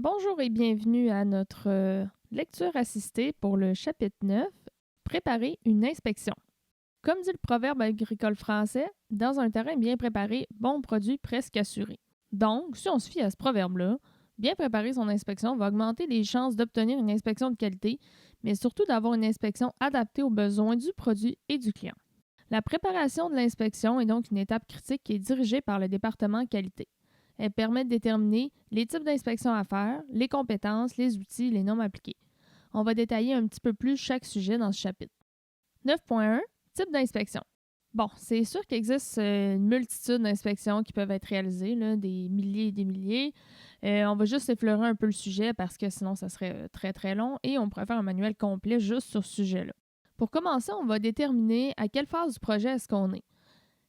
Bonjour et bienvenue à notre lecture assistée pour le chapitre 9, Préparer une inspection. Comme dit le proverbe agricole français, dans un terrain bien préparé, bon produit presque assuré. Donc, si on se fie à ce proverbe-là, bien préparer son inspection va augmenter les chances d'obtenir une inspection de qualité, mais surtout d'avoir une inspection adaptée aux besoins du produit et du client. La préparation de l'inspection est donc une étape critique qui est dirigée par le département qualité. Elle permet de déterminer les types d'inspection à faire, les compétences, les outils, les normes appliquées. On va détailler un petit peu plus chaque sujet dans ce chapitre. 9.1 Type d'inspection. Bon, c'est sûr qu'il existe une multitude d'inspections qui peuvent être réalisées, là, des milliers et des milliers. On va juste effleurer un peu le sujet parce que sinon ça serait très très long et on pourrait faire un manuel complet juste sur ce sujet-là. Pour commencer, on va déterminer à quelle phase du projet est-ce qu'on est.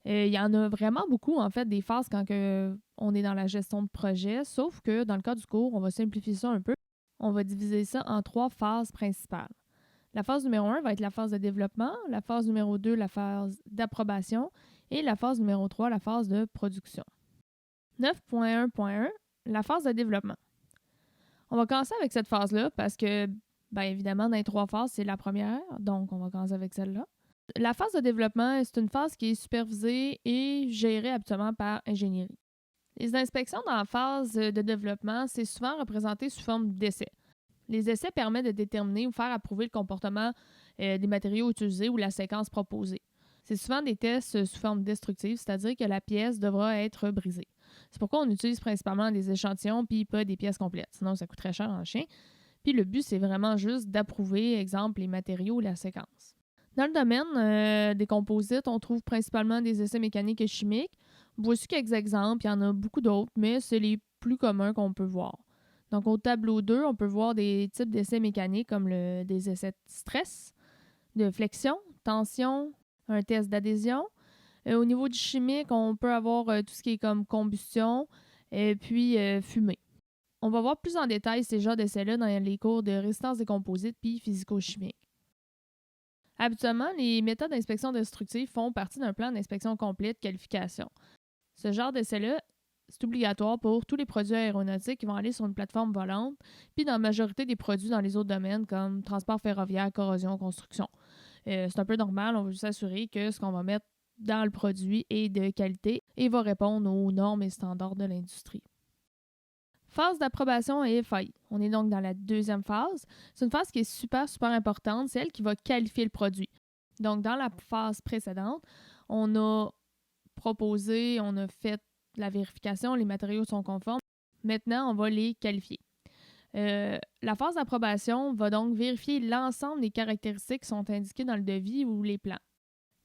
Il y en a vraiment beaucoup, en fait, des phases quand on est dans la gestion de projet, sauf que dans le cas du cours, on va simplifier ça un peu. On va diviser ça en 3 phases principales. La phase numéro 1 va être la phase de développement, la phase numéro 2, la phase d'approbation, et la phase numéro 3, la phase de production. 9.1.1, la phase de développement. On va commencer avec cette phase-là parce que, bien évidemment, dans les 3 phases, c'est la première, donc on va commencer avec celle-là. La phase de développement, c'est une phase qui est supervisée et gérée habituellement par ingénierie. Les inspections dans la phase de développement, c'est souvent représenté sous forme d'essais. Les essais permettent de déterminer ou faire approuver le comportement des matériaux utilisés ou la séquence proposée. C'est souvent des tests sous forme destructive, c'est-à-dire que la pièce devra être brisée. C'est pourquoi on utilise principalement des échantillons puis pas des pièces complètes, sinon ça coûte très cher en chien. Puis le but, c'est vraiment juste d'approuver, exemple, les matériaux ou la séquence. Dans le domaine des composites, on trouve principalement des essais mécaniques et chimiques. Voici quelques exemples, il y en a beaucoup d'autres, mais c'est les plus communs qu'on peut voir. Donc au tableau 2, on peut voir des types d'essais mécaniques comme des essais de stress, de flexion, tension, un test d'adhésion. Au niveau du chimique, on peut avoir tout ce qui est comme combustion et puis fumée. On va voir plus en détail ces genres d'essais-là dans les cours de résistance des composites puis physico-chimique. Habituellement, les méthodes d'inspection destructive font partie d'un plan d'inspection complet de qualification. Ce genre d'essai-là, c'est obligatoire pour tous les produits aéronautiques qui vont aller sur une plateforme volante, puis dans la majorité des produits dans les autres domaines comme transport ferroviaire, corrosion, construction. C'est un peu normal, on veut juste s'assurer que ce qu'on va mettre dans le produit est de qualité et va répondre aux normes et standards de l'industrie. Phase d'approbation et FAI. On est donc dans la deuxième phase. C'est une phase qui est super importante. C'est elle qui va qualifier le produit. Donc, dans la phase précédente, on a proposé, on a fait la vérification, les matériaux sont conformes. Maintenant, on va les qualifier. La phase d'approbation va donc vérifier l'ensemble des caractéristiques qui sont indiquées dans le devis ou les plans.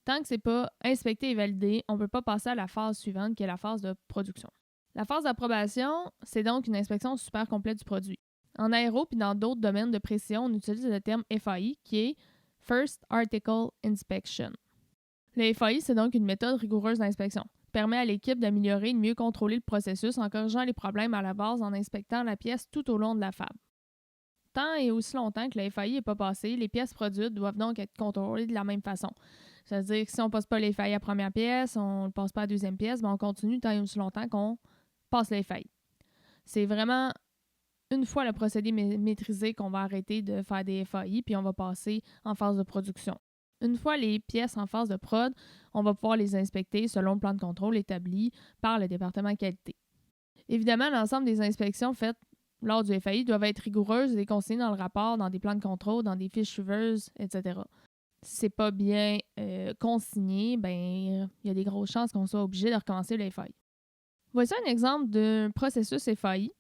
Tant que ce n'est pas inspecté et validé, on ne peut pas passer à la phase suivante qui est la phase de production. La phase d'approbation, c'est donc une inspection super complète du produit. En aéro puis dans d'autres domaines de précision, on utilise le terme FAI qui est First Article Inspection. Le FAI, c'est donc une méthode rigoureuse d'inspection. Permet à l'équipe d'améliorer et de mieux contrôler le processus en corrigeant les problèmes à la base en inspectant la pièce tout au long de la fab. Tant et aussi longtemps que le FAI n'est pas passé, les pièces produites doivent donc être contrôlées de la même façon. C'est-à-dire que si on ne passe pas les FAI à la première pièce, on ne passe pas à la deuxième pièce, ben on continue tant et aussi longtemps qu'on passe les FAI. C'est vraiment une fois le procédé maîtrisé qu'on va arrêter de faire des FAI puis on va passer en phase de production. Une fois les pièces en phase de prod, on va pouvoir les inspecter selon le plan de contrôle établi par le département qualité. Évidemment, l'ensemble des inspections faites lors du FAI doivent être rigoureuses et consignées dans le rapport, dans des plans de contrôle, dans des fiches suiveuses, etc. Si c'est pas bien consigné, ben il y a des grosses chances qu'on soit obligé de recommencer le FAI. Voici un exemple d'un processus FAI.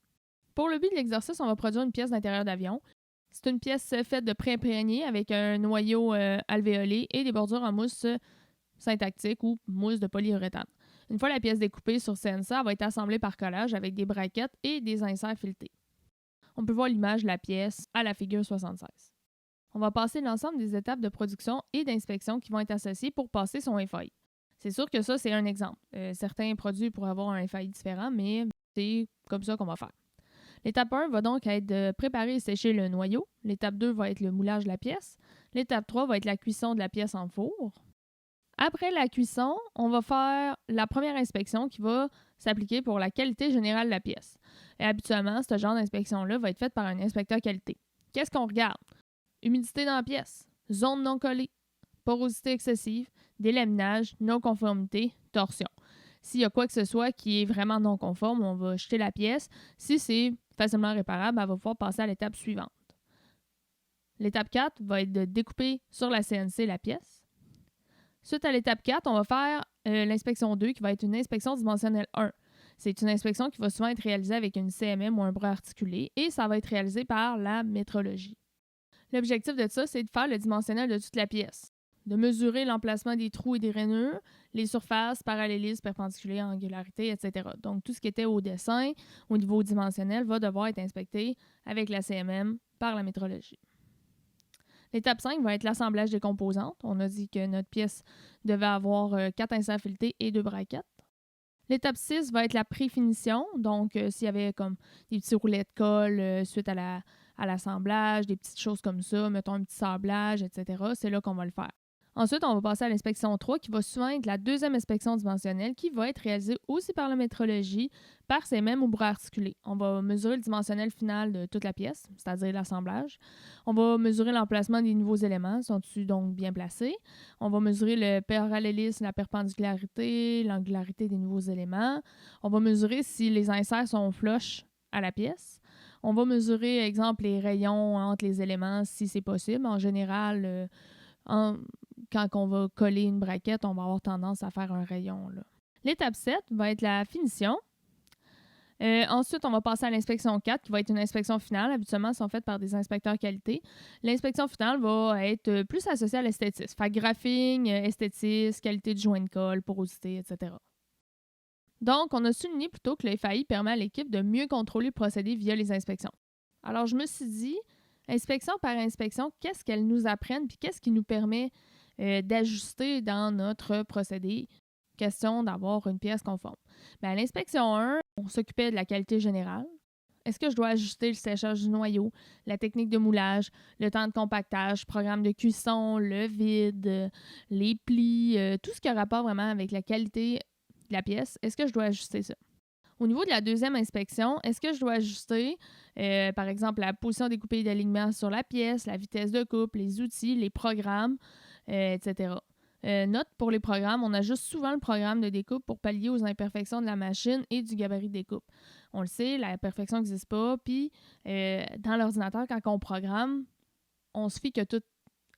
Pour le but de l'exercice, on va produire une pièce d'intérieur d'avion. C'est une pièce faite de pré-imprégnée avec un noyau alvéolé et des bordures en mousse syntactique ou mousse de polyuréthane. Une fois la pièce découpée sur CNC, elle va être assemblée par collage avec des braquettes et des inserts filetés. On peut voir l'image de la pièce à la figure 76. On va passer l'ensemble des étapes de production et d'inspection qui vont être associées pour passer son FAI. C'est sûr que ça, c'est un exemple. Certains produits pourraient avoir un FAI différent, mais c'est comme ça qu'on va faire. L'étape 1 va donc être de préparer et sécher le noyau. L'étape 2 va être le moulage de la pièce. L'étape 3 va être la cuisson de la pièce en four. Après la cuisson, on va faire la première inspection qui va s'appliquer pour la qualité générale de la pièce. Et habituellement, ce genre d'inspection-là va être faite par un inspecteur qualité. Qu'est-ce qu'on regarde? Humidité dans la pièce, zone non collée, porosité excessive, délaminage, non-conformité, torsion. S'il y a quoi que ce soit qui est vraiment non conforme, on va jeter la pièce. Si c'est facilement réparable, elle va pouvoir passer à l'étape suivante. L'étape 4 va être de découper sur la CNC la pièce. Suite à l'étape 4, on va faire l'inspection 2 qui va être une inspection dimensionnelle 1. C'est une inspection qui va souvent être réalisée avec une CMM ou un bras articulé et ça va être réalisé par la métrologie. L'objectif de ça, c'est de faire le dimensionnel de toute la pièce, de mesurer l'emplacement des trous et des rainures, les surfaces, parallélisme, perpendiculaire, angularité, etc. Donc, tout ce qui était au dessin, au niveau dimensionnel, va devoir être inspecté avec la CMM par la métrologie. L'étape 5 va être l'assemblage des composantes. On a dit que notre pièce devait avoir 4 inserts filetés et 2 braquettes. L'étape 6 va être la préfinition. Donc, s'il y avait comme des petits roulets de colle suite à l'assemblage, des petites choses comme ça, mettons un petit sablage, etc., c'est là qu'on va le faire. Ensuite, on va passer à l'inspection 3 qui va souvent être la deuxième inspection dimensionnelle qui va être réalisée aussi par la métrologie, par ces mêmes ou bras articulés. On va mesurer le dimensionnel final de toute la pièce, c'est-à-dire l'assemblage. On va mesurer l'emplacement des nouveaux éléments, sont-ils donc bien placés. On va mesurer le parallélisme, la perpendicularité, l'angularité des nouveaux éléments. On va mesurer si les inserts sont flush à la pièce. On va mesurer, exemple, les rayons entre les éléments si c'est possible. En général, quand on va coller une braquette, on va avoir tendance à faire un rayon, là. L'étape 7 va être la finition. Ensuite, on va passer à l'inspection 4, qui va être une inspection finale. Habituellement, elles sont faites par des inspecteurs qualité. L'inspection finale va être plus associée à l'esthétisme. Fait graphing, esthétisme, qualité de joint de colle, porosité, etc. Donc, on a souligné plutôt que le FAI permet à l'équipe de mieux contrôler le procédé via les inspections. Alors, je me suis dit, inspection par inspection, qu'est-ce qu'elles nous apprennent puis qu'est-ce qui nous permet d'ajuster dans notre procédé? Question d'avoir une pièce conforme. Bien, à l'inspection 1, on s'occupait de la qualité générale. Est-ce que je dois ajuster le séchage du noyau, la technique de moulage, le temps de compactage, programme de cuisson, le vide, les plis, tout ce qui a rapport vraiment avec la qualité de la pièce? Est-ce que je dois ajuster ça? Au niveau de la deuxième inspection, est-ce que je dois ajuster, par exemple, la position découpée et d'alignement sur la pièce, la vitesse de coupe, les outils, les programmes, etc. Note pour les programmes, on ajuste souvent le programme de découpe pour pallier aux imperfections de la machine et du gabarit de découpe. On le sait, la perfection n'existe pas, puis dans l'ordinateur, quand on programme, on se fie que tout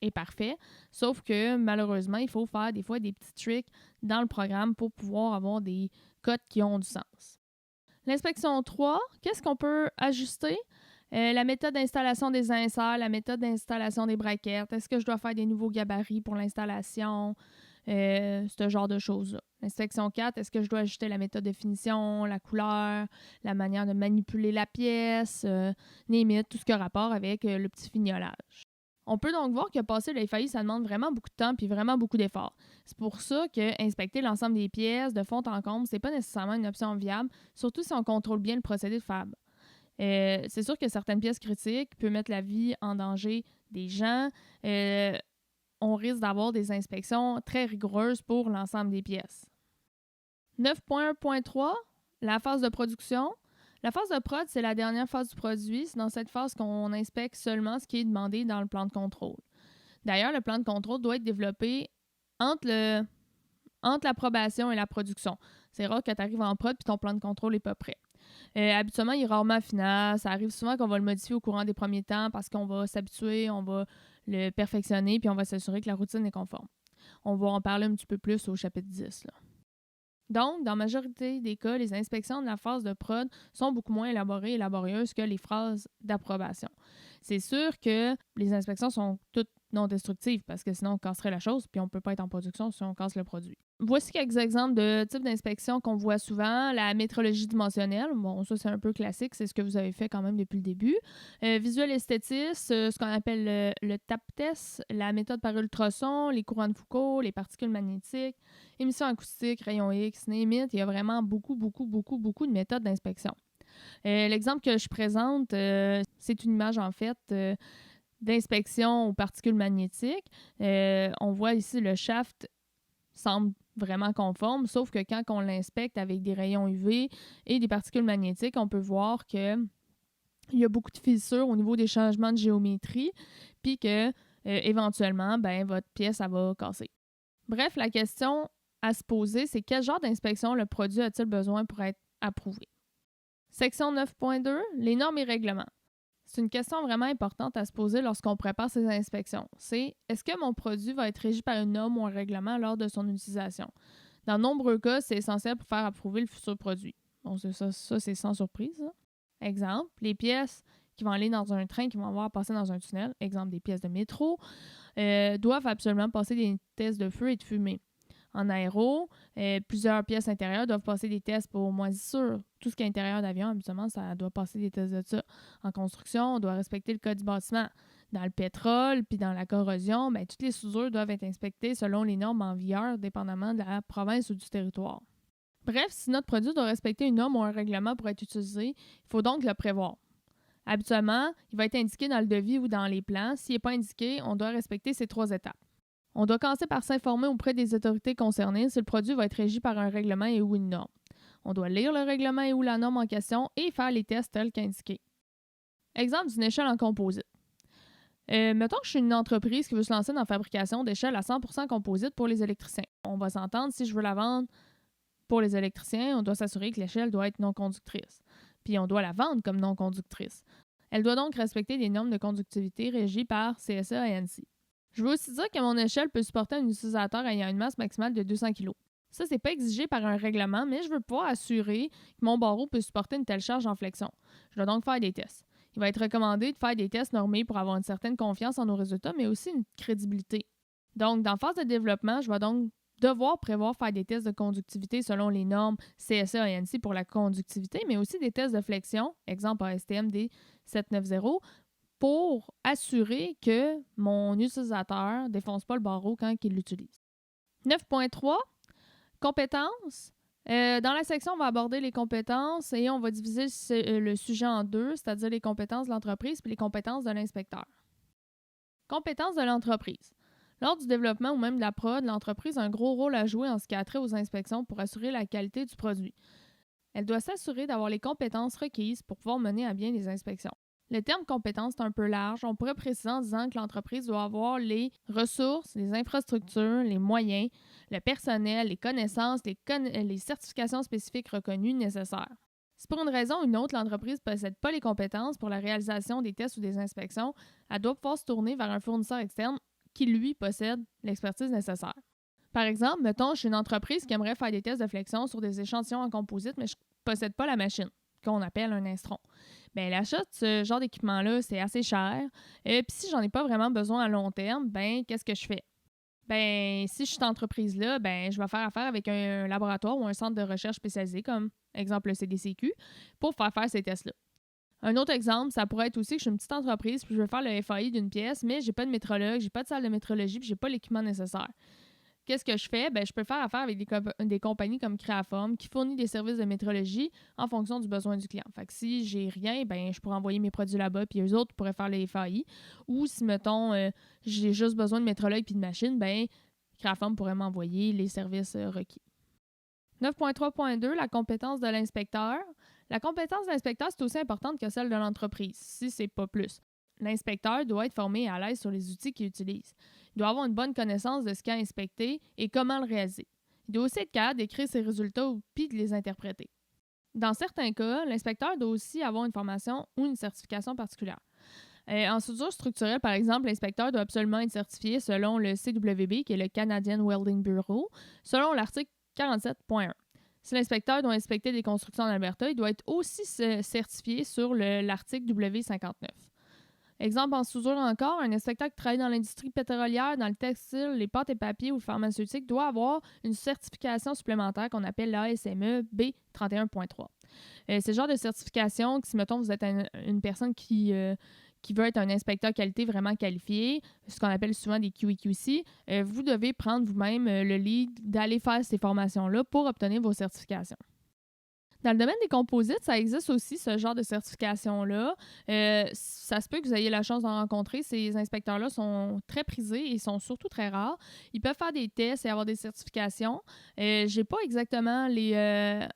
est parfait, sauf que malheureusement, il faut faire des fois des petits tricks dans le programme pour pouvoir avoir des codes qui ont du sens. L'inspection 3, qu'est-ce qu'on peut ajuster? La méthode d'installation des inserts, la méthode d'installation des braquettes. Est-ce que je dois faire des nouveaux gabarits pour l'installation? Ce genre de choses-là. L'inspection 4, est-ce que je dois ajuster la méthode de finition, la couleur, la manière de manipuler la pièce, limite, tout ce qui a rapport avec le petit fignolage. On peut donc voir que passer le FAI, ça demande vraiment beaucoup de temps puis vraiment beaucoup d'efforts. C'est pour ça que inspecter l'ensemble des pièces de fond en comble, c'est pas nécessairement une option viable, surtout si on contrôle bien le procédé de fab. C'est sûr que certaines pièces critiques peuvent mettre la vie en danger des gens. On risque d'avoir des inspections très rigoureuses pour l'ensemble des pièces. 9.1.3, la phase de production. La phase de prod, c'est la dernière phase du produit. C'est dans cette phase qu'on inspecte seulement ce qui est demandé dans le plan de contrôle. D'ailleurs, le plan de contrôle doit être développé entre l'approbation et la production. C'est rare que tu arrives en prod et ton plan de contrôle n'est pas prêt. Habituellement, il est rarement final. Ça arrive souvent qu'on va le modifier au courant des premiers temps parce qu'on va s'habituer, on va le perfectionner puis on va s'assurer que la routine est conforme. On va en parler un petit peu plus au chapitre 10, là. Donc, dans la majorité des cas, les inspections de la phase de prod sont beaucoup moins élaborées et laborieuses que les phases d'approbation. C'est sûr que les inspections sont toutes non destructives parce que sinon on casserait la chose puis on ne peut pas être en production si on casse le produit. Voici quelques exemples de types d'inspection qu'on voit souvent. La métrologie dimensionnelle, bon, ça c'est un peu classique, c'est ce que vous avez fait quand même depuis le début. Visuel esthétisme, ce qu'on appelle le TAP test, la méthode par ultrason, les courants de Foucault, les particules magnétiques, émission acoustique, rayon X, name it. Il y a vraiment beaucoup de méthodes d'inspection. L'exemple que je présente, c'est une image en fait d'inspection aux particules magnétiques. On voit ici le shaft semble vraiment conforme, sauf que quand on l'inspecte avec des rayons UV et des particules magnétiques, on peut voir qu'il y a beaucoup de fissures au niveau des changements de géométrie, puis que éventuellement, votre pièce, elle va casser. Bref, la question à se poser, c'est quel genre d'inspection le produit a-t-il besoin pour être approuvé? Section 9.2, les normes et règlements. C'est une question vraiment importante à se poser lorsqu'on prépare ces inspections. C'est est-ce que mon produit va être régi par une norme ou un règlement lors de son utilisation? Dans de nombreux cas, c'est essentiel pour faire approuver le futur produit. Bon, ça c'est sans surprise. Là. Exemple, les pièces qui vont aller dans un train, qui vont avoir passé dans un tunnel, exemple des pièces de métro, doivent absolument passer des tests de feu et de fumée. En aéro, plusieurs pièces intérieures doivent passer des tests pour moisissure. Tout ce qui est intérieur d'avion, habituellement, ça doit passer des tests de ça. En construction, on doit respecter le code du bâtiment. Dans le pétrole, puis dans la corrosion, toutes les soudures doivent être inspectées selon les normes en vigueur, dépendamment de la province ou du territoire. Bref, si notre produit doit respecter une norme ou un règlement pour être utilisé, il faut donc le prévoir. Habituellement, il va être indiqué dans le devis ou dans les plans. S'il n'est pas indiqué, on doit respecter ces 3 étapes. On doit commencer par s'informer auprès des autorités concernées si le produit va être régi par un règlement et ou une norme. On doit lire le règlement et ou la norme en question et faire les tests tels qu'indiqués. Exemple d'une échelle en composite. Mettons que je suis une entreprise qui veut se lancer dans la fabrication d'échelles à 100% composite pour les électriciens. On va s'entendre, si je veux la vendre pour les électriciens, on doit s'assurer que l'échelle doit être non conductrice. Puis on doit la vendre comme non conductrice. Elle doit donc respecter des normes de conductivité régies par CSA et ANSI. Je veux aussi dire que mon échelle peut supporter un utilisateur ayant une masse maximale de 200 kg. Ça, c'est pas exigé par un règlement, mais je veux pouvoir assurer que mon barreau peut supporter une telle charge en flexion. Je dois donc faire des tests. Il va être recommandé de faire des tests normés pour avoir une certaine confiance en nos résultats, mais aussi une crédibilité. Donc, dans la phase de développement, je vais donc devoir prévoir faire des tests de conductivité selon les normes CSA et ANSI pour la conductivité, mais aussi des tests de flexion, exemple ASTM D790, pour assurer que mon utilisateur ne défonce pas le barreau quand il l'utilise. 9.3, compétences. Dans la section, on va aborder les compétences et on va diviser le sujet en 2, c'est-à-dire les compétences de l'entreprise et les compétences de l'inspecteur. Compétences de l'entreprise. Lors du développement ou même de la prod, l'entreprise a un gros rôle à jouer en ce qui a trait aux inspections pour assurer la qualité du produit. Elle doit s'assurer d'avoir les compétences requises pour pouvoir mener à bien les inspections. Le terme compétence est un peu large. On pourrait préciser en disant que l'entreprise doit avoir les ressources, les infrastructures, les moyens, le personnel, les connaissances, les certifications spécifiques reconnues nécessaires. Si pour une raison ou une autre, l'entreprise ne possède pas les compétences pour la réalisation des tests ou des inspections, elle doit pouvoir se tourner vers un fournisseur externe qui, lui, possède l'expertise nécessaire. Par exemple, mettons, je suis une entreprise qui aimerait faire des tests de flexion sur des échantillons en composite, mais je ne possède pas la machine, qu'on appelle un instron. Bien, l'achat de ce genre d'équipement-là, c'est assez cher. Puis si j'en ai pas vraiment besoin à long terme, qu'est-ce que je fais? Si je suis cette entreprise-là, je vais faire affaire avec un laboratoire ou un centre de recherche spécialisé, comme exemple le CDCQ, pour faire ces tests-là. Un autre exemple, ça pourrait être aussi que je suis une petite entreprise puis je veux faire le FAI d'une pièce, mais j'ai pas de métrologue, j'ai pas de salle de métrologie puis j'ai pas l'équipement nécessaire. Qu'est-ce que je fais? Je peux faire affaire avec des compagnies comme Créaform qui fournit des services de métrologie en fonction du besoin du client. Fait que si j'ai rien, je pourrais envoyer mes produits là-bas puis eux autres pourraient faire les FAI. Ou si, mettons, j'ai juste besoin de métrologue puis de machine, Créaform pourrait m'envoyer les services requis. 9.3.2, la compétence de l'inspecteur. La compétence de l'inspecteur, c'est aussi importante que celle de l'entreprise, si c'est pas plus. L'inspecteur doit être formé et à l'aise sur les outils qu'il utilise. Il doit avoir une bonne connaissance de ce qu'il a inspecté et comment le réaliser. Il doit aussi être capable d'écrire ses résultats puis de les interpréter. Dans certains cas, l'inspecteur doit aussi avoir une formation ou une certification particulière. En soudure structurelle, par exemple, l'inspecteur doit absolument être certifié selon le CWB, qui est le Canadian Welding Bureau, selon l'article 47.1. Si l'inspecteur doit inspecter des constructions en Alberta, il doit être aussi certifié sur l'article W59. Exemple en soudure encore, un inspecteur qui travaille dans l'industrie pétrolière, dans le textile, les pâtes et papiers ou le pharmaceutique doit avoir une certification supplémentaire qu'on appelle l'ASME B31.3. C'est le genre de certification que si, mettons, vous êtes une personne qui veut être un inspecteur qualité vraiment qualifié, ce qu'on appelle souvent des QEQC, vous devez prendre vous-même le lead d'aller faire ces formations-là pour obtenir vos certifications. Dans le domaine des composites, ça existe aussi ce genre de certification-là. Ça se peut que vous ayez la chance d'en rencontrer. Ces inspecteurs-là sont très prisés et sont surtout très rares. Ils peuvent faire des tests et avoir des certifications. Je n'ai pas exactement les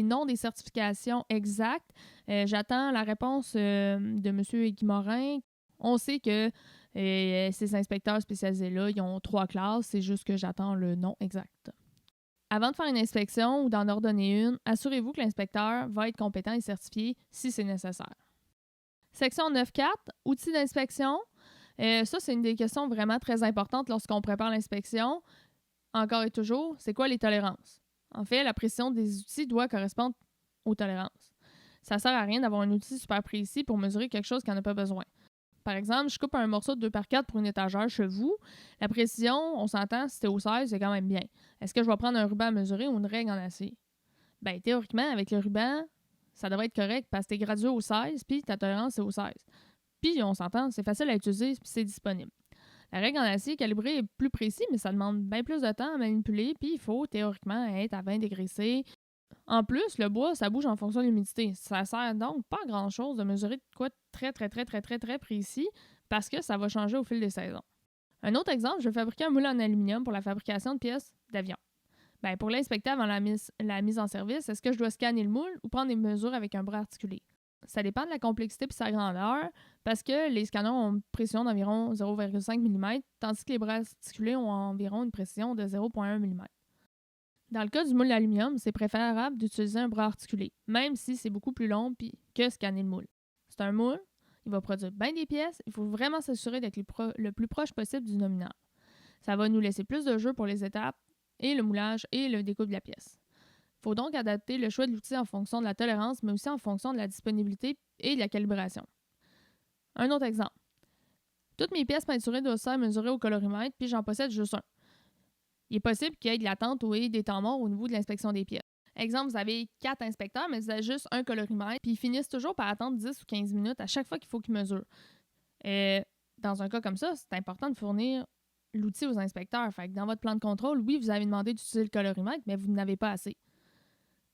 noms des certifications exactes. J'attends la réponse de M. Guy Morin. On sait que ces inspecteurs spécialisés-là, ils ont 3 classes. C'est juste que j'attends le nom exact. Avant de faire une inspection ou d'en ordonner une, assurez-vous que l'inspecteur va être compétent et certifié si c'est nécessaire. Section 9.4, outils d'inspection. Ça, c'est une des questions vraiment très importantes lorsqu'on prépare l'inspection. Encore et toujours, c'est quoi les tolérances? En fait, la précision des outils doit correspondre aux tolérances. Ça ne sert à rien d'avoir un outil super précis pour mesurer quelque chose qui n'en a pas besoin. Par exemple, je coupe un morceau de 2x4 pour une étagère chez vous. La précision, on s'entend, si c'est au 16, c'est quand même bien. Est-ce que je vais prendre un ruban à mesurer ou une règle en acier? Bien, théoriquement, avec le ruban, ça devrait être correct parce que t'es gradué au 16 puis ta tolérance est au 16. Puis, on s'entend, c'est facile à utiliser puis c'est disponible. La règle en acier calibrée est plus précis, mais ça demande bien plus de temps à manipuler puis il faut théoriquement être à 20 degrés C. En plus, le bois, ça bouge en fonction de l'humidité. Ça sert donc pas à grand-chose de mesurer de quoi très précis parce que ça va changer au fil des saisons. Un autre exemple, je vais fabriquer un moule en aluminium pour la fabrication de pièces d'avion. Bien, pour l'inspecter avant la mise en service, est-ce que je dois scanner le moule ou prendre des mesures avec un bras articulé? Ça dépend de la complexité et sa grandeur parce que les scanners ont une précision d'environ 0,5 mm tandis que les bras articulés ont environ une précision de 0,1 mm. Dans le cas du moule d'aluminium, c'est préférable d'utiliser un bras articulé, même si c'est beaucoup plus long que scanner le moule. C'est un moule, il va produire bien des pièces, il faut vraiment s'assurer d'être le plus proche possible du nominal. Ça va nous laisser plus de jeu pour les étapes et le moulage et le découpe de la pièce. Il faut donc adapter le choix de l'outil en fonction de la tolérance, mais aussi en fonction de la disponibilité et de la calibration. Un autre exemple. Toutes mes pièces peinturées doivent être mesurées au colorimètre, puis j'en possède juste un. Il est possible qu'il y ait de l'attente ou des temps morts au niveau de l'inspection des pièces. Exemple, vous avez 4 inspecteurs, mais vous avez juste un colorimètre, puis ils finissent toujours par attendre 10 ou 15 minutes à chaque fois qu'il faut qu'ils mesurent. Dans un cas comme ça, c'est important de fournir l'outil aux inspecteurs. Fait que dans votre plan de contrôle, oui, vous avez demandé d'utiliser le colorimètre, mais vous n'avez pas assez.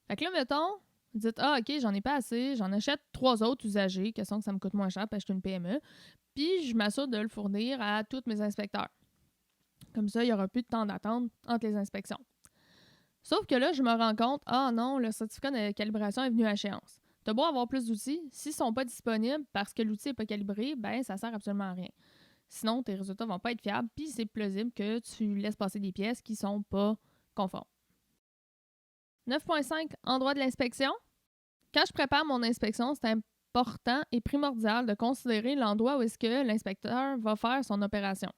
Fait que là, mettons, vous dites « Ah, OK, j'en ai pas assez, j'en achète 3 autres usagers, question que ça me coûte moins cher parce que je suis une PME, puis je m'assure de le fournir à tous mes inspecteurs. » Comme ça, il n'y aura plus de temps d'attente entre les inspections. Sauf que là, je me rends compte, ah non, le certificat de calibration est venu à échéance. Tu as beau avoir plus d'outils, s'ils ne sont pas disponibles parce que l'outil n'est pas calibré, ben ça sert absolument à rien. Sinon, tes résultats ne vont pas être fiables, puis c'est plausible que tu laisses passer des pièces qui ne sont pas conformes. 9.5, endroit de l'inspection. Quand je prépare mon inspection, c'est important et primordial de considérer l'endroit où est-ce que l'inspecteur va faire son opération.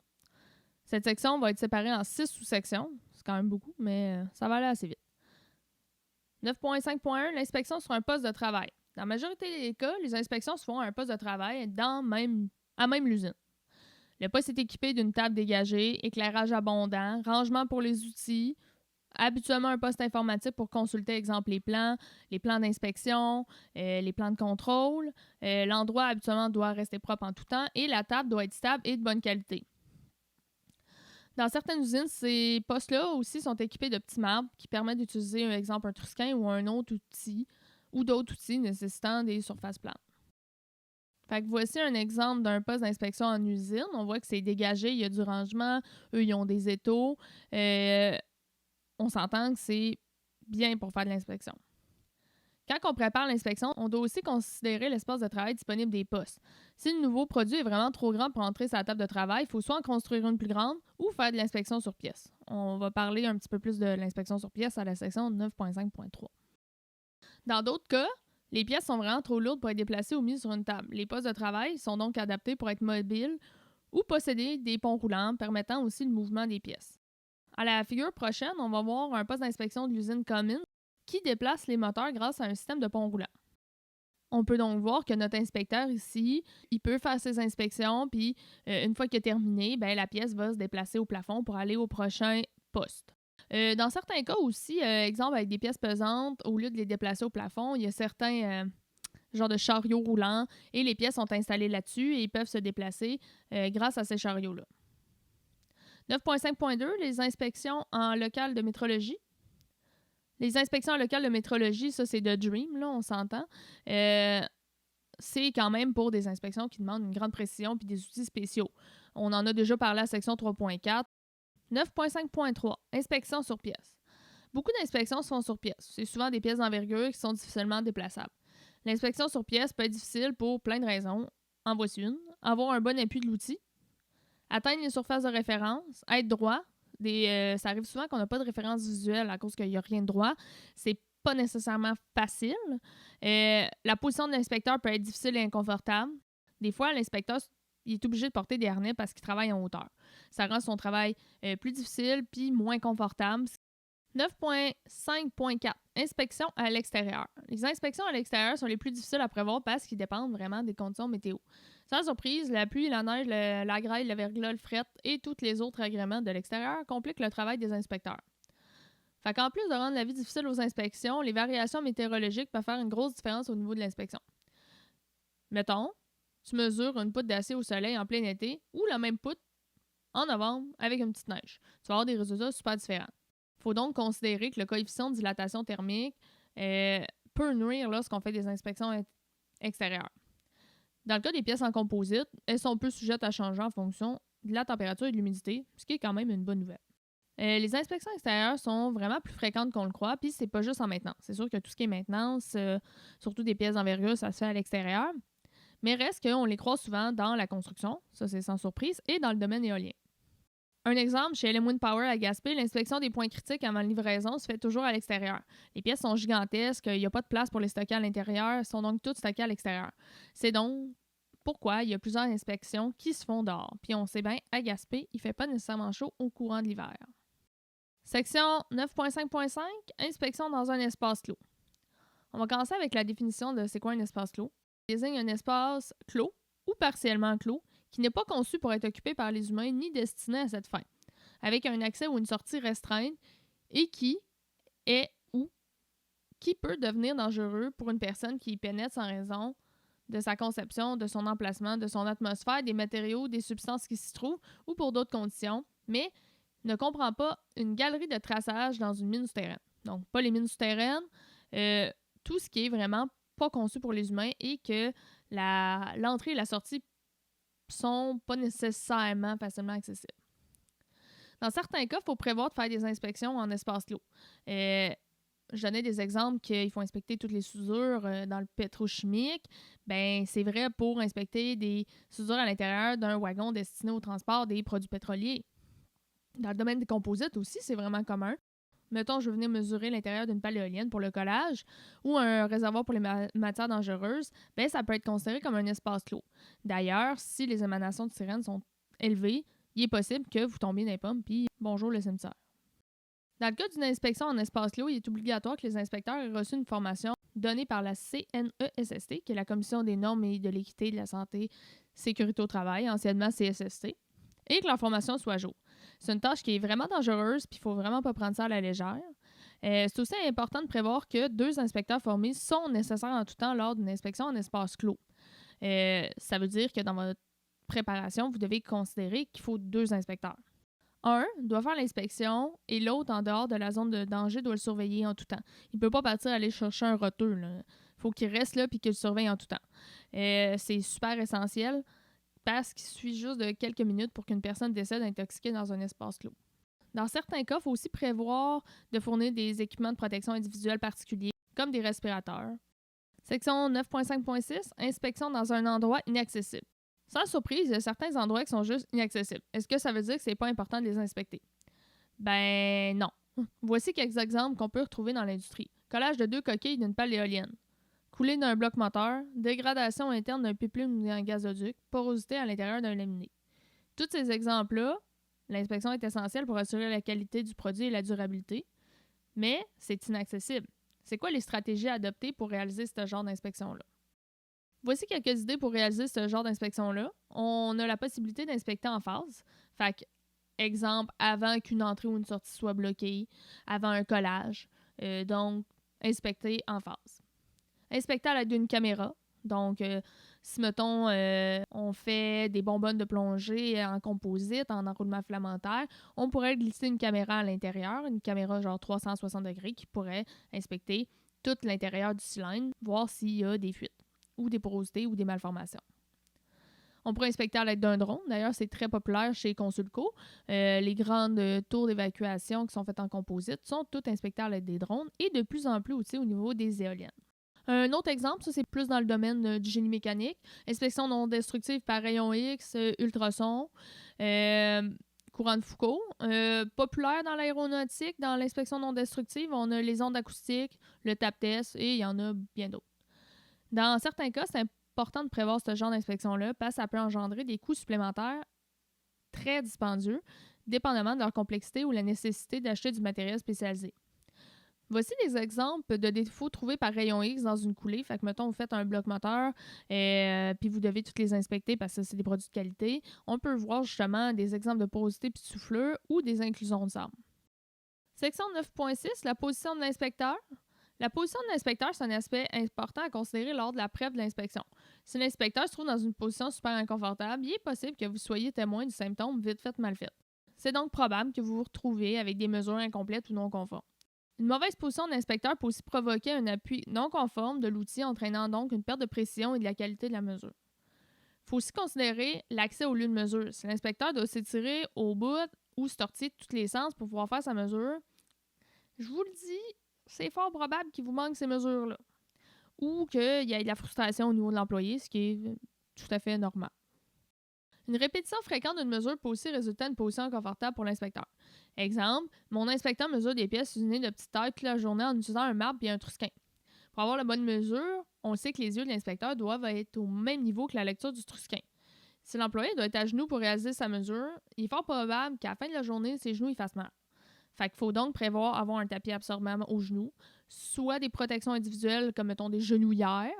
Cette section va être séparée en 6 sous-sections. C'est quand même beaucoup, mais ça va aller assez vite. 9.5.1, l'inspection sur un poste de travail. Dans la majorité des cas, les inspections se font à un poste de travail à même l'usine. Le poste est équipé d'une table dégagée, éclairage abondant, rangement pour les outils, habituellement un poste informatique pour consulter, exemple, les plans d'inspection, les plans de contrôle. L'endroit habituellement doit rester propre en tout temps et la table doit être stable et de bonne qualité. Dans certaines usines, ces postes-là aussi sont équipés de petits marbres qui permettent d'utiliser, par exemple, un trusquin ou un autre outil ou d'autres outils nécessitant des surfaces plates. Fait que voici un exemple d'un poste d'inspection en usine. On voit que c'est dégagé, il y a du rangement, eux, ils ont des étaux. On s'entend que c'est bien pour faire de l'inspection. Quand on prépare l'inspection, on doit aussi considérer l'espace de travail disponible des postes. Si le nouveau produit est vraiment trop grand pour entrer sur la table de travail, il faut soit en construire une plus grande ou faire de l'inspection sur pièce. On va parler un petit peu plus de l'inspection sur pièce à la section 9.5.3. Dans d'autres cas, les pièces sont vraiment trop lourdes pour être déplacées ou mises sur une table. Les postes de travail sont donc adaptés pour être mobiles ou posséder des ponts roulants permettant aussi le mouvement des pièces. À la figure prochaine, on va voir un poste d'inspection de l'usine Cummins qui déplace les moteurs grâce à un système de pont roulant. On peut donc voir que notre inspecteur ici, il peut faire ses inspections, puis une fois qu'il a terminé, ben, la pièce va se déplacer au plafond pour aller au prochain poste. Dans certains cas aussi, exemple avec des pièces pesantes, au lieu de les déplacer au plafond, il y a certains genres de chariots roulants et les pièces sont installées là-dessus et ils peuvent se déplacer grâce à ces chariots-là. 9.5.2, les inspections en local de métrologie. Les inspections locales de métrologie, ça, c'est de Dream, là, on s'entend. C'est quand même pour des inspections qui demandent une grande précision puis des outils spéciaux. On en a déjà parlé à la section 3.4. 9.5.3, inspection sur pièces. Beaucoup d'inspections se font sur pièces. C'est souvent des pièces d'envergure qui sont difficilement déplaçables. L'inspection sur pièces peut être difficile pour plein de raisons. En voici une. Avoir un bon appui de l'outil. Atteindre les surfaces de référence. Être droit. Ça arrive souvent qu'on n'a pas de référence visuelle à cause qu'il n'y a rien de droit. C'est pas nécessairement facile. La position de l'inspecteur peut être difficile et inconfortable. Des fois, l'inspecteur il est obligé de porter des harnais parce qu'il travaille en hauteur. Ça rend son travail plus difficile puis moins confortable. 9.5.4 Inspection à l'extérieur. Les inspections à l'extérieur sont les plus difficiles à prévoir parce qu'ils dépendent vraiment des conditions météo. Sans surprise, la pluie, la neige, la grêle, le verglas, le fret et tous les autres agréments de l'extérieur compliquent le travail des inspecteurs. Fait qu'en plus de rendre la vie difficile aux inspections, les variations météorologiques peuvent faire une grosse différence au niveau de l'inspection. Mettons, tu mesures une poutre d'acier au soleil en plein été ou la même poutre en novembre avec une petite neige. Tu vas avoir des résultats super différents. Il faut donc considérer que le coefficient de dilatation thermique peut nuire lorsqu'on fait des inspections extérieures. Dans le cas des pièces en composite, elles sont peu sujettes à changer en fonction de la température et de l'humidité, ce qui est quand même une bonne nouvelle. Les inspections extérieures sont vraiment plus fréquentes qu'on le croit, puis c'est pas juste en maintenance. C'est sûr que tout ce qui est maintenance, surtout des pièces d'envergure, ça se fait à l'extérieur, mais reste qu'on les croise souvent dans la construction, ça c'est sans surprise, et dans le domaine éolien. Un exemple, chez LM Wind Power à Gaspé, l'inspection des points critiques avant la livraison se fait toujours à l'extérieur. Les pièces sont gigantesques, il n'y a pas de place pour les stocker à l'intérieur, elles sont donc toutes stockées à l'extérieur. C'est donc pourquoi il y a plusieurs inspections qui se font dehors. Puis on sait bien, à Gaspé, il ne fait pas nécessairement chaud au courant de l'hiver. Section 9.5.5, inspection dans un espace clos. On va commencer avec la définition de c'est quoi un espace clos. Il désigne un espace clos ou partiellement clos qui n'est pas conçu pour être occupé par les humains ni destiné à cette fin, avec un accès ou une sortie restreinte et qui est ou qui peut devenir dangereux pour une personne qui y pénètre sans raison de sa conception, de son emplacement, de son atmosphère, des matériaux, des substances qui s'y trouvent ou pour d'autres conditions, mais ne comprend pas une galerie de traçage dans une mine souterraine. Donc, pas les mines souterraines, tout ce qui est vraiment pas conçu pour les humains et que l'entrée et la sortie sont pas nécessairement facilement accessibles. Dans certains cas, il faut prévoir de faire des inspections en espace clos. Je donnais des exemples qu'il faut inspecter toutes les soudures dans le pétrochimique. Ben, c'est vrai pour inspecter des soudures à l'intérieur d'un wagon destiné au transport des produits pétroliers. Dans le domaine des composites aussi, c'est vraiment commun. Mettons, je veux venir mesurer l'intérieur d'une pale éolienne pour le collage ou un réservoir pour les matières dangereuses, ben ça peut être considéré comme un espace clos. D'ailleurs, si les émanations de sirène sont élevées, il est possible que vous tombiez dans les pommes puis bonjour le cimetière. Dans le cas d'une inspection en espace clos, il est obligatoire que les inspecteurs aient reçu une formation donnée par la CNESST, qui est la Commission des normes et de l'équité de la santé sécurité au travail, anciennement CSST, et que leur formation soit à jour. C'est une tâche qui est vraiment dangereuse, puis il faut vraiment pas prendre ça à la légère. C'est aussi important de prévoir que 2 inspecteurs formés sont nécessaires en tout temps lors d'une inspection en espace clos. Ça veut dire que dans votre préparation, vous devez considérer qu'il faut 2 inspecteurs. Un doit faire l'inspection et l'autre, en dehors de la zone de danger, doit le surveiller en tout temps. Il ne peut pas partir aller chercher un roteux. Il faut qu'il reste là et qu'il le surveille en tout temps. C'est super essentiel parce qu'il suffit juste de quelques minutes pour qu'une personne décède intoxiquée dans un espace clos. Dans certains cas, il faut aussi prévoir de fournir des équipements de protection individuelle particuliers, comme des respirateurs. Section 9.5.6, inspection dans un endroit inaccessible. Sans surprise, il y a certains endroits qui sont juste inaccessibles. Est-ce que ça veut dire que c'est pas important de les inspecter? Ben non. Voici quelques exemples qu'on peut retrouver dans l'industrie. Collage de 2 coquilles d'une pale éolienne. Coulée d'un bloc moteur, dégradation interne d'un pipeline ou d'un gazoduc, porosité à l'intérieur d'un laminé. Tous ces exemples-là, l'inspection est essentielle pour assurer la qualité du produit et la durabilité, mais c'est inaccessible. C'est quoi les stratégies à adopter pour réaliser ce genre d'inspection-là? Voici quelques idées pour réaliser ce genre d'inspection-là. On a la possibilité d'inspecter en phase. Fait que, exemple, avant qu'une entrée ou une sortie soit bloquée, avant un collage. Donc, inspecter en phase. Inspecter à l'aide d'une caméra. Donc, Si, mettons, on fait des bonbonnes de plongée en composite, en enroulement filamentaire, on pourrait glisser une caméra à l'intérieur, une caméra genre 360 degrés qui pourrait inspecter tout l'intérieur du cylindre, voir s'il y a des fuites ou des porosités ou des malformations. On pourrait inspecter à l'aide d'un drone. D'ailleurs, c'est très populaire chez Consulco. Les grandes tours d'évacuation qui sont faites en composite sont toutes inspectées à l'aide des drones et de plus en plus aussi au niveau des éoliennes. Un autre exemple, ça c'est plus dans le domaine du génie mécanique. Inspection non destructive par rayon X, ultrasons, courant de Foucault. Populaire dans l'aéronautique, dans l'inspection non destructive, on a les ondes acoustiques, le tap test et il y en a bien d'autres. Dans certains cas, c'est important de prévoir ce genre d'inspection-là parce que ça peut engendrer des coûts supplémentaires très dispendieux, dépendamment de leur complexité ou la nécessité d'acheter du matériel spécialisé. Voici des exemples de défauts trouvés par rayon X dans une coulée. Fait que, mettons, vous faites un bloc moteur puis vous devez toutes les inspecter parce que c'est des produits de qualité. On peut voir justement des exemples de porosité puis de soufflure ou des inclusions de sable. Section 9.6, la position de l'inspecteur. La position de l'inspecteur, c'est un aspect important à considérer lors de la prep de l'inspection. Si l'inspecteur se trouve dans une position super inconfortable, il est possible que vous soyez témoin du symptôme vite fait, mal fait. C'est donc probable que vous vous retrouvez avec des mesures incomplètes ou non conformes. Une mauvaise position de l'inspecteur peut aussi provoquer un appui non conforme de l'outil, entraînant donc une perte de précision et de la qualité de la mesure. Il faut aussi considérer l'accès au lieu de mesure. Si l'inspecteur doit s'étirer au bout ou se tortiller de tous les sens pour pouvoir faire sa mesure, je vous le dis, c'est fort probable qu'il vous manque ces mesures-là. Ou qu'il y ait de la frustration au niveau de l'employé, ce qui est tout à fait normal. Une répétition fréquente d'une mesure peut aussi résulter d'une position inconfortable pour l'inspecteur. Exemple, mon inspecteur mesure des pièces usinées de petite taille toute la journée en utilisant un marbre et un trusquin. Pour avoir la bonne mesure, on sait que les yeux de l'inspecteur doivent être au même niveau que la lecture du trusquin. Si l'employé doit être à genoux pour réaliser sa mesure, il est fort probable qu'à la fin de la journée, ses genoux fassent mal. Fait qu'il faut donc prévoir avoir un tapis absorbant aux genoux, soit des protections individuelles comme mettons des genouillères,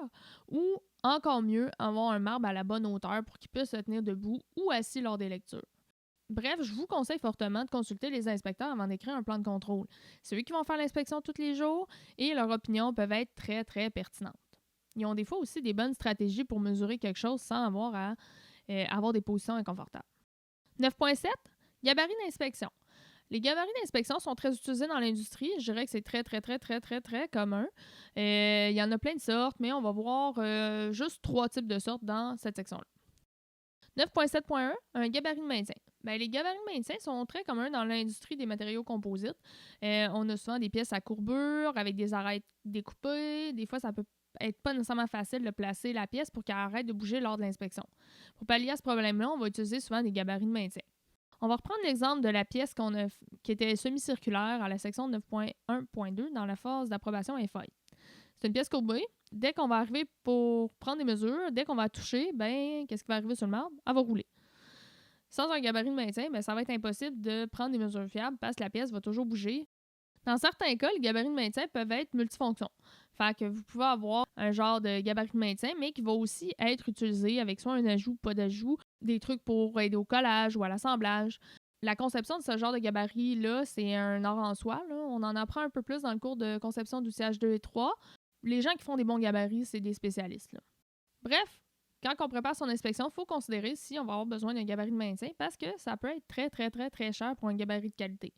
ou encore mieux, avoir un marbre à la bonne hauteur pour qu'il puisse se tenir debout ou assis lors des lectures. Bref, je vous conseille fortement de consulter les inspecteurs avant d'écrire un plan de contrôle. C'est eux qui vont faire l'inspection tous les jours et leurs opinions peuvent être très, très pertinentes. Ils ont des fois aussi des bonnes stratégies pour mesurer quelque chose sans avoir à avoir des positions inconfortables. 9.7. Gabarit d'inspection. Les gabarits d'inspection sont très utilisés dans l'industrie. Je dirais que c'est très, très, très, très, très, très commun. Il y en a plein de sortes, mais on va voir juste 3 types de sortes dans cette section-là. 9.7.1, un gabarit de maintien. Les gabarits de maintien sont très communs dans l'industrie des matériaux composites. On a souvent des pièces à courbure avec des arêtes découpées. Des fois, ça peut être pas nécessairement facile de placer la pièce pour qu'elle arrête de bouger lors de l'inspection. Pour pallier à ce problème-là, on va utiliser souvent des gabarits de maintien. On va reprendre l'exemple de la pièce qui était semi-circulaire à la section 9.1.2 dans la phase d'approbation FI. C'est une pièce courbée. Dès qu'on va arriver pour prendre des mesures, dès qu'on va toucher, qu'est-ce qui va arriver sur le marbre? Elle va rouler. Sans un gabarit de maintien, ça va être impossible de prendre des mesures fiables parce que la pièce va toujours bouger. Dans certains cas, les gabarits de maintien peuvent être multifonctions. Fait que vous pouvez avoir un genre de gabarit de maintien, mais qui va aussi être utilisé avec soit un ajout ou pas d'ajout, des trucs pour aider au collage ou à l'assemblage. La conception de ce genre de gabarit-là, c'est un art en soi. Là. On en apprend un peu plus dans le cours de conception d'outillage 2 et 3. Les gens qui font des bons gabarits, c'est des spécialistes. Là. Bref, quand on prépare son inspection, il faut considérer si on va avoir besoin d'un gabarit de maintien parce que ça peut être très, très, très, très cher pour un gabarit de qualité.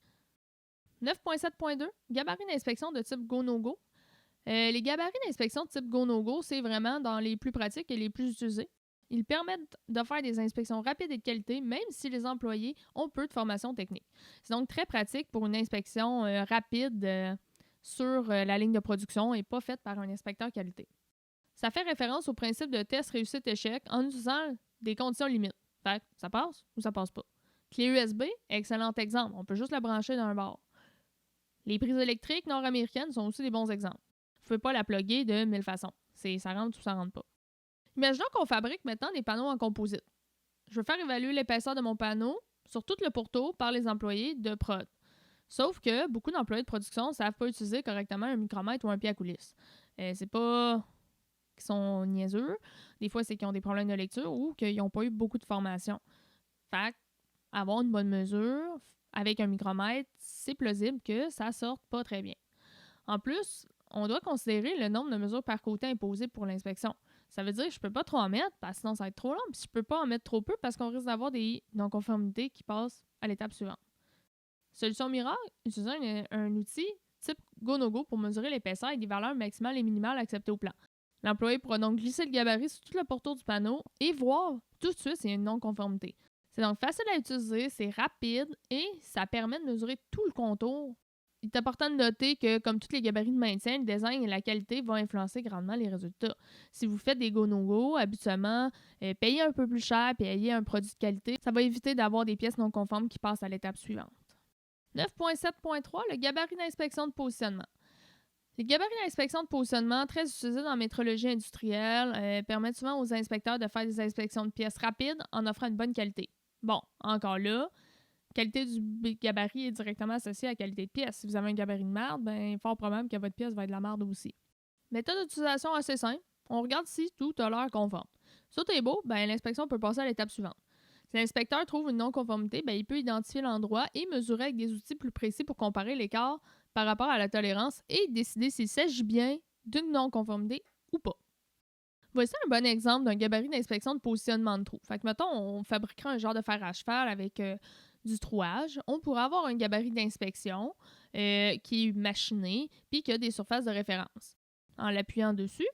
9.7.2, gabarit d'inspection de type go-no-go. Les gabarits d'inspection de type go-no-go, c'est vraiment dans les plus pratiques et les plus utilisés. Ils permettent de faire des inspections rapides et de qualité, même si les employés ont peu de formation technique. C'est donc très pratique pour une inspection rapide sur la ligne de production et pas faite par un inspecteur qualité. Ça fait référence au principe de test réussite-échec en utilisant des conditions limites. Fait que ça passe ou ça passe pas. Clé USB, excellent exemple. On peut juste la brancher d'un bord. Les prises électriques nord-américaines sont aussi des bons exemples. Vous ne pouvez pas la plugger de 1000 façons. Ça rentre ou ça rentre pas. Imaginons qu'on fabrique maintenant des panneaux en composite. Je veux faire évaluer l'épaisseur de mon panneau sur tout le pourtour par les employés de prod. Sauf que beaucoup d'employés de production ne savent pas utiliser correctement un micromètre ou un pied à coulisse. C'est pas qu'ils sont niaiseux. Des fois, c'est qu'ils ont des problèmes de lecture ou qu'ils n'ont pas eu beaucoup de formation. Fait avoir une bonne mesure avec un micromètre, c'est plausible que ça sorte pas très bien. En plus, on doit considérer le nombre de mesures par côté imposées pour l'inspection. Ça veut dire que je peux pas trop en mettre parce que sinon ça va être trop long, puis je peux pas en mettre trop peu parce qu'on risque d'avoir des non-conformités qui passent à l'étape suivante. Solution miracle, utiliser un outil type GoNoGo pour mesurer l'épaisseur et des valeurs maximales et minimales acceptées au plan. L'employé pourra donc glisser le gabarit sur tout le pourtour du panneau et voir tout de suite s'il y a une non-conformité. C'est donc facile à utiliser, c'est rapide et ça permet de mesurer tout le contour. Il est important de noter que, comme tous les gabarits de maintien, le design et la qualité vont influencer grandement les résultats. Si vous faites des go-no-go, habituellement, payez un peu plus cher et ayez un produit de qualité, ça va éviter d'avoir des pièces non conformes qui passent à l'étape suivante. 9.7.3, le gabarit d'inspection de positionnement. Les gabarits d'inspection de positionnement, très utilisés dans la métrologie industrielle, permettent souvent aux inspecteurs de faire des inspections de pièces rapides en offrant une bonne qualité. Bon, encore là, qualité du gabarit est directement associée à la qualité de pièce. Si vous avez un gabarit de merde, ben fort probable que votre pièce va être de la merde aussi. Méthode d'utilisation assez simple. On regarde si tout a l'air conforme. Si tout est beau, ben l'inspection peut passer à l'étape suivante. Si l'inspecteur trouve une non-conformité, ben il peut identifier l'endroit et mesurer avec des outils plus précis pour comparer l'écart par rapport à la tolérance et décider s'il s'agit bien d'une non-conformité ou pas. Voici un bon exemple d'un gabarit d'inspection de positionnement de trou. Fait que, mettons, on fabriquerait un genre de fer à cheval avec du trouage. On pourrait avoir un gabarit d'inspection qui est machiné puis qui a des surfaces de référence. En l'appuyant dessus,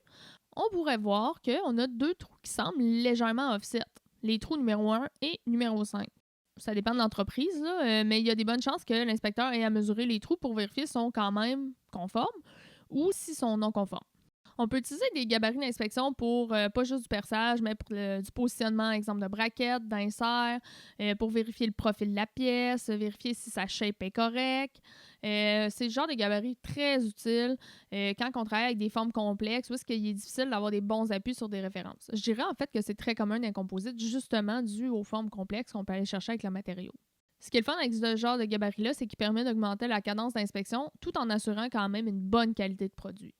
on pourrait voir qu'on a deux trous qui semblent légèrement offset. Les trous numéro 1 et numéro 5. Ça dépend de l'entreprise, là, mais il y a des bonnes chances que l'inspecteur ait à mesurer les trous pour vérifier s'ils sont quand même conformes ou s'ils sont non conformes. On peut utiliser des gabarits d'inspection pour pas juste du perçage, mais pour du positionnement, exemple de braquettes, d'insert, pour vérifier le profil de la pièce, vérifier si sa shape est correcte. C'est le genre de gabarit très utile quand on travaille avec des formes complexes ou est-ce qu'il est difficile d'avoir des bons appuis sur des références. Je dirais en fait que c'est très commun d'un composite, justement dû aux formes complexes qu'on peut aller chercher avec le matériau. Ce qui est le fun avec ce genre de gabarit-là, c'est qu'il permet d'augmenter la cadence d'inspection tout en assurant quand même une bonne qualité de produit.